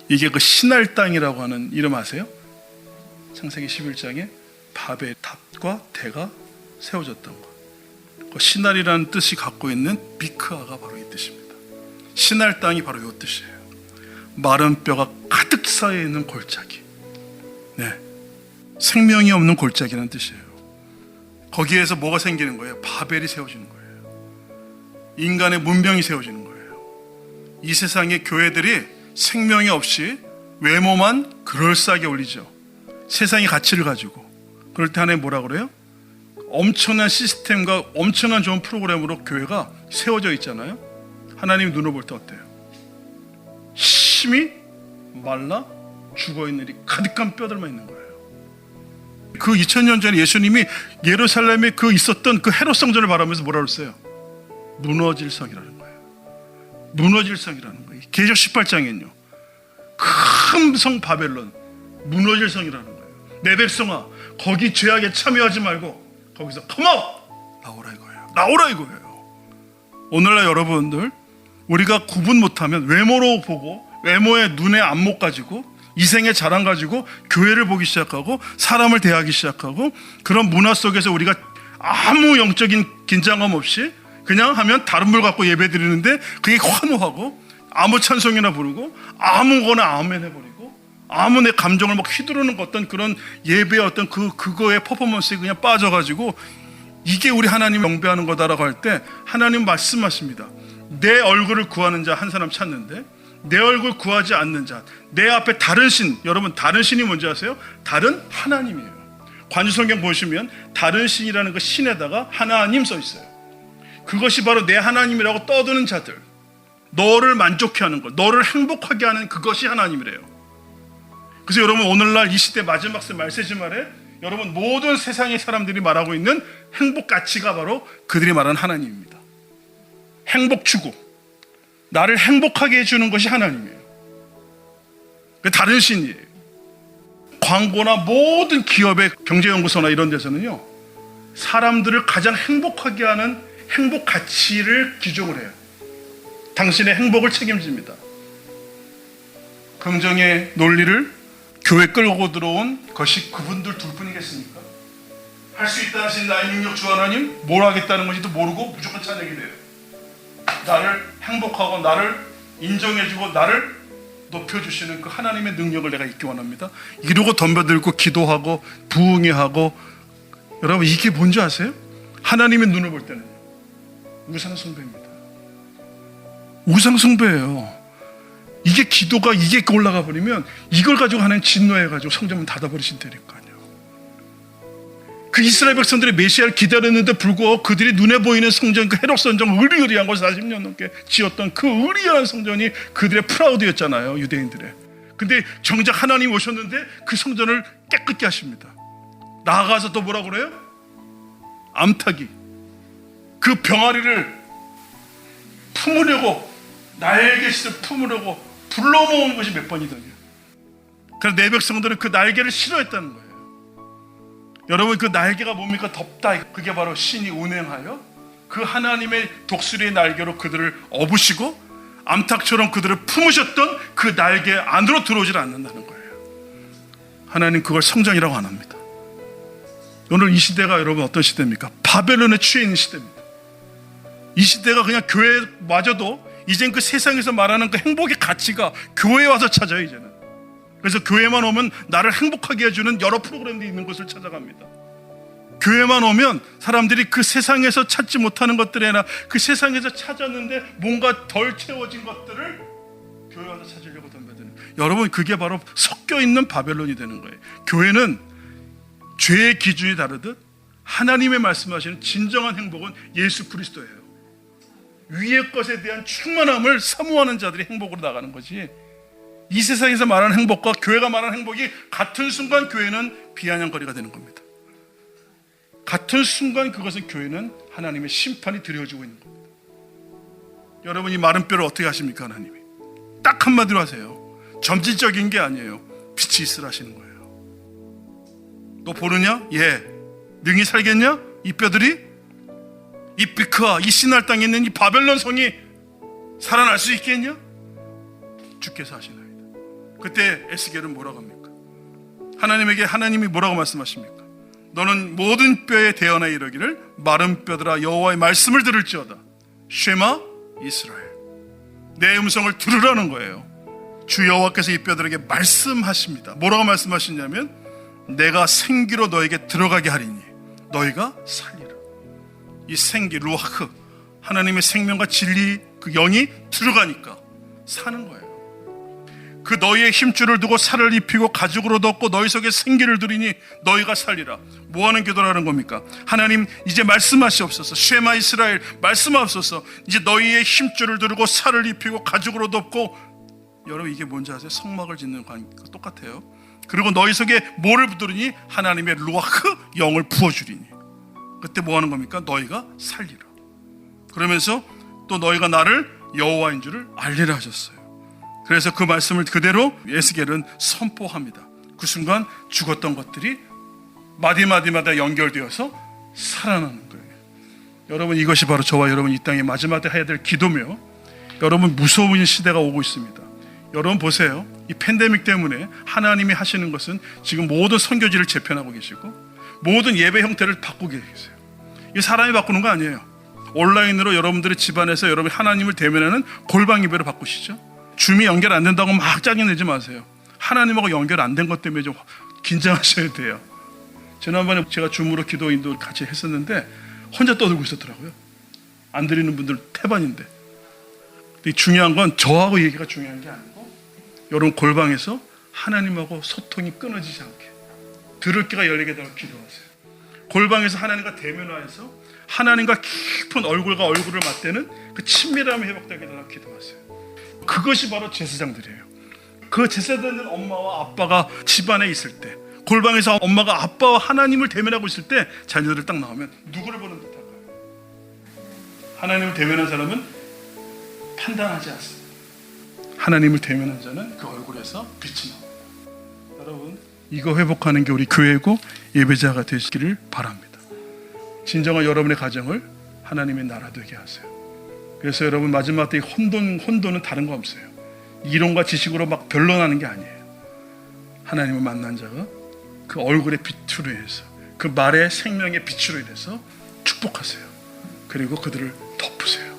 Speaker 1: 이게 그 신할 땅이라고 하는 이름 아세요? 창세기 11장에 바벨 탑과 대가 세워졌던 것. 그 신할이라는 뜻이 갖고 있는 비크아가 바로 이 뜻입니다. 신할 땅이 바로 이 뜻이에요. 마른 뼈가 가득 쌓여 있는 골짜기. 생명이 없는 골짜기라는 뜻이에요. 거기에서 뭐가 생기는 거예요? 바벨이 세워지는 거예요. 인간의 문명이 세워지는 거예요. 이 세상의 교회들이 생명이 없이 외모만 그럴싸하게 올리죠. 세상의 가치를 가지고. 그럴 때 하나님 뭐라 그래요? 엄청난 시스템과 엄청난 좋은 프로그램으로 교회가 세워져 있잖아요. 하나님 눈을 볼 때 어때요? 심히 말라 죽어있는 일이 가득한 뼈들만 있는 거예요. 그 2000년 전에 예수님이 예루살렘에 그 있었던 그 헤롯 성전을 바라보면서 뭐라 그랬어요? 무너질 성이라는 거예요. 무너질 성이라는 거예요. 계시록 18장에는요. 큰 성 바벨론, 무너질 성이라는 거예요. 내 백성아, 거기 죄악에 참여하지 말고 거기서 come out! 나오라 이거예요. 나오라 이거예요. 오늘날 여러분들, 우리가 구분 못하면 외모로 보고 외모의 눈의 안목 가지고 이생의 자랑 가지고 교회를 보기 시작하고 사람을 대하기 시작하고 그런 문화 속에서 우리가 아무 영적인 긴장감 없이 그냥 하면 다른 물 갖고 예배 드리는데 그게 환호하고 아무 찬송이나 부르고 아무거나 아멘 해버리고 아무 내 감정을 막 휘두르는 어떤 그런 예배의 어떤 그거의 퍼포먼스에 그냥 빠져가지고 이게 우리 하나님 경배하는 거다라고 할 때 하나님 말씀하십니다. 내 얼굴을 구하는 자 한 사람 찾는데 내 얼굴 구하지 않는 자, 내 앞에 다른 신, 여러분 다른 신이 뭔지 아세요? 다른 하나님이에요. 관유성경 보시면 다른 신이라는 그 신에다가 하나님 써 있어요. 그것이 바로 내 하나님이라고 떠드는 자들, 너를 만족해 하는 것, 너를 행복하게 하는 그것이 하나님이래요. 그래서 여러분 오늘날 이 시대 마지막 말세지 말에 여러분 모든 세상의 사람들이 말하고 있는 행복 가치가 바로 그들이 말하는 하나님입니다. 행복 추구, 나를 행복하게 해주는 것이 하나님이에요. 다른 신이에요. 광고나 모든 기업의 경제연구소나 이런 데서는요, 사람들을 가장 행복하게 하는 행복 가치를 기종을 해요. 당신의 행복을 책임집니다. 긍정의 논리를 교회 끌고 들어온 것이 그분들 둘뿐이겠습니까? 할 수 있다 하신 나의 능력 주 하나님, 뭘 하겠다는 건지도 모르고 무조건 찬양이 돼요. 나를 행복하고 나를 인정해주고 나를 높여주시는 그 하나님의 능력을 내가 잊기 원합니다. 이러고 덤벼들고 기도하고 부응회하고, 여러분 이게 뭔지 아세요? 하나님의 눈을 볼 때는 우상숭배입니다. 우상숭배예요. 이게 기도가 이게 올라가 버리면 이걸 가지고 하나님 진노해가지고 성전문 닫아버리신다니까요. 그 이스라엘 백성들이 메시아를 기다렸는데 불구하고 그들이 눈에 보이는 성전, 그 헤롯 성전, 으리으리한 걸 40년 넘게 지었던 그 으리한 성전이 그들의 프라우드였잖아요, 유대인들의. 근데 정작 하나님 오셨는데 그 성전을 깨끗게 하십니다. 나아가서 또 뭐라 그래요? 암탉이 그 병아리를 품으려고, 날개짓을 품으려고 불러 모은 것이 몇 번이더냐. 그래서 내 백성들은 그 날개를 싫어했다는 거예요. 여러분 그 날개가 뭡니까? 덥다. 그게 바로 신이 운행하여 그 하나님의 독수리의 날개로 그들을 업으시고 암탉처럼 그들을 품으셨던 그 날개 안으로 들어오질 않는다는 거예요. 하나님 그걸 성전이라고 안 합니다. 오늘 이 시대가 여러분 어떤 시대입니까? 바벨론에 취해 있는 시대입니다. 이 시대가 그냥 교회마저도 이젠 그 세상에서 말하는 그 행복의 가치가 교회에 와서 찾아요. 이제는. 그래서 교회만 오면 나를 행복하게 해주는 여러 프로그램들이 있는 곳을 찾아갑니다. 교회만 오면 사람들이 그 세상에서 찾지 못하는 것들이나 그 세상에서 찾았는데 뭔가 덜 채워진 것들을 교회 와서 찾으려고 덤벼드는, 여러분 그게 바로 섞여 있는 바벨론이 되는 거예요. 교회는 죄의 기준이 다르듯 하나님의 말씀하시는 진정한 행복은 예수 그리스도예요. 위의 것에 대한 충만함을 사모하는 자들이 행복으로 나가는 거지, 이 세상에서 말하는 행복과 교회가 말하는 행복이 같은 순간 교회는 비아냥거리가 되는 겁니다. 같은 순간 그것은 교회는 하나님의 심판이 드려지고 있는 겁니다. 여러분 이 마른 뼈를 어떻게 하십니까? 하나님이 딱 한마디로 하세요. 점진적인 게 아니에요. 빛이 있으라 하시는 거예요. 너 보느냐? 예. 능히 살겠냐? 이 뼈들이? 이 비크와 이 시날 땅에 있는 이 바벨론 성이 살아날 수 있겠냐? 주께서 하시나이다. 그때 에스겔은 뭐라고 합니까? 하나님에게 하나님이 뭐라고 말씀하십니까? 너는 모든 뼈에 대언하 이르기를 마른 뼈들아 여호와의 말씀을 들을지어다. 쉐마 이스라엘, 내 음성을 들으라는 거예요. 주 여호와께서 이 뼈들에게 말씀하십니다. 뭐라고 말씀하시냐면 내가 생기로 너에게 들어가게 하리니 너희가 살리라. 이 생기 루아흐, 하나님의 생명과 진리 그 영이 들어가니까 사는 거예요. 그 너희의 힘줄을 두고 살을 입히고 가죽으로 덮고 너희 속에 생기를 두리니 너희가 살리라. 뭐하는 기도라는 겁니까? 하나님 이제 말씀하시옵소서. 쉐마 이스라엘 말씀하옵소서. 이제 너희의 힘줄을 두르고 살을 입히고 가죽으로 덮고, 여러분 이게 뭔지 아세요? 성막을 짓는 거 똑같아요. 그리고 너희 속에 뭐를 부르니 하나님의 루아흐 영을 부어주리니 그때 뭐하는 겁니까? 너희가 살리라. 그러면서 또 너희가 나를 여호와인 줄을 알리라 하셨어요. 그래서 그 말씀을 그대로 에스겔은 선포합니다. 그 순간 죽었던 것들이 마디마디마다 연결되어서 살아나는 거예요. 여러분 이것이 바로 저와 여러분 이 땅에 마지막에 해야 될 기도며, 여러분 무서운 시대가 오고 있습니다. 여러분 보세요. 이 팬데믹 때문에 하나님이 하시는 것은 지금 모든 선교지를 재편하고 계시고 모든 예배 형태를 바꾸고 계세요. 이 사람이 바꾸는 거 아니에요. 온라인으로 여러분들의 집안에서 여러분이 하나님을 대면하는 골방 예배로 바꾸시죠. 줌이 연결 안 된다고 막 짜증내지 마세요. 하나님하고 연결 안 된 것 때문에 좀 긴장하셔야 돼요. 지난번에 제가 줌으로 기도 인도 같이 했었는데 혼자 떠들고 있었더라고요. 안 드리는 분들 태반인데. 근데 중요한 건 저하고 얘기가 중요한 게 아니고 여러분 골방에서 하나님하고 소통이 끊어지지 않게 들을 귀가 열리게 되도록 기도하세요. 골방에서 하나님과 대면화해서 하나님과 깊은 얼굴과 얼굴을 맞대는 그 친밀함이 회복되게 되도록 기도하세요. 그것이 바로 제사장들이에요. 그 제사장들 엄마와 아빠가 집안에 있을 때, 골방에서 엄마가 아빠와 하나님을 대면하고 있을 때 자녀들 딱 나오면 누구를 보는 듯할까요? 하나님을 대면한 사람은 판단하지 않습니다. 하나님을 대면한 자는 그 얼굴에서 빛이 나옵니다. 여러분 이거 회복하는 게 우리 교회고 예배자가 되시기를 바랍니다. 진정한 여러분의 가정을 하나님의 나라 되게 하세요. 그래서 여러분 마지막 때 혼돈은 다른 거 없어요. 이론과 지식으로 막 변론하는 게 아니에요. 하나님을 만난 자가 그 얼굴의 빛으로 인해서 그 말의 생명의 빛으로 인해서 축복하세요. 그리고 그들을 덮으세요.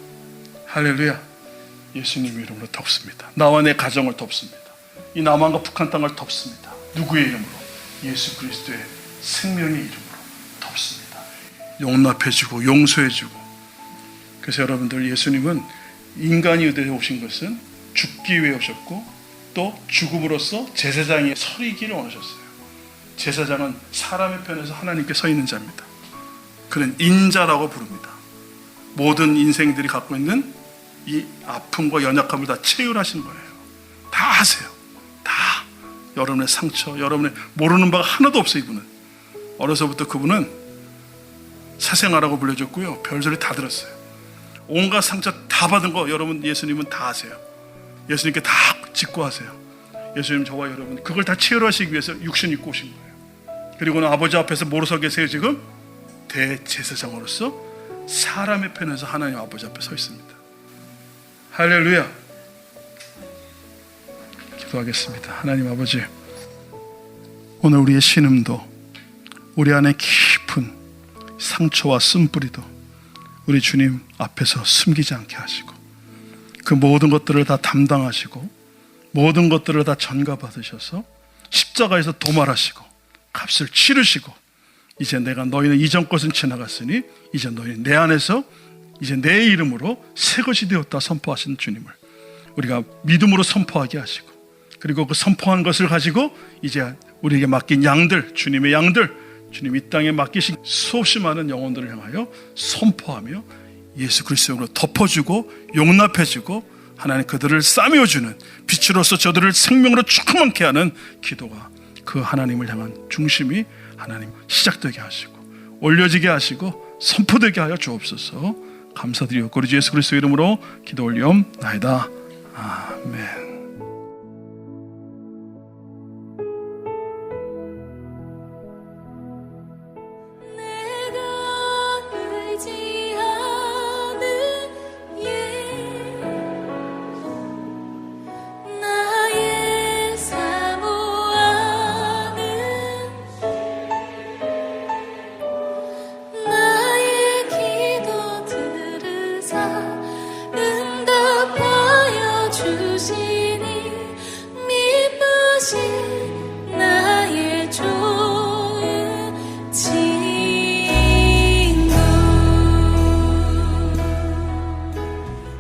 Speaker 1: 할렐루야. 예수님 이름으로 덮습니다. 나와 내 가정을 덮습니다. 이 남한과 북한 땅을 덮습니다. 누구의 이름으로? 예수 그리스도의 생명의 이름으로 덮습니다. 용납해주고 용서해주고. 그래서 여러분들 예수님은 인간이 되어 오신 것은 죽기 위해 오셨고 또 죽음으로써 제사장이 서리기를 원하셨어요. 제사장은 사람의 편에서 하나님께 서 있는 자입니다. 그는 인자라고 부릅니다. 모든 인생들이 갖고 있는 이 아픔과 연약함을 다 체휼하신 거예요. 다 하세요. 다. 여러분의 상처, 여러분의 모르는 바가 하나도 없어요. 이분은 어려서부터 그분은 사생아라고 불려줬고요. 별소리 다 들었어요. 온갖 상처 다 받은 거 여러분 예수님은 다 아세요. 예수님께 다 짓고 하세요. 예수님 저와 여러분 그걸 다 체휼하시기 위해서 육신 입고 오신 거예요. 그리고는 아버지 앞에서 모로서 계세요. 지금 대제사장으로서 사람의 편에서 하나님 아버지 앞에 서 있습니다. 할렐루야. 기도하겠습니다. 하나님 아버지, 오늘 우리의 신음도, 우리 안에 깊은 상처와 쓴뿌리도 우리 주님 앞에서 숨기지 않게 하시고, 그 모든 것들을 다 담당하시고 모든 것들을 다 전가받으셔서 십자가에서 도말하시고 값을 치르시고, 이제 내가 너희는 이전 것은 지나갔으니 이제 너희는 내 안에서 이제 내 이름으로 새 것이 되었다 선포하시는 주님을 우리가 믿음으로 선포하게 하시고, 그리고 그 선포한 것을 가지고 이제 우리에게 맡긴 양들, 주님의 양들, 주님 이 땅에 맡기신 수없이 많은 영혼들을 향하여 선포하며 예수 그리스도로 덮어주고 용납해주고 하나님 그들을 싸매어주는 빛으로서 저들을 생명으로 충만케 하는 기도가, 그 하나님을 향한 중심이 하나님 시작되게 하시고 올려지게 하시고 선포되게 하여 주옵소서. 감사드리옵고 우리 주 예수 그리스도 이름으로 기도 올리옵나이다. 아멘.
Speaker 2: 응답하여 주시니 미쁘신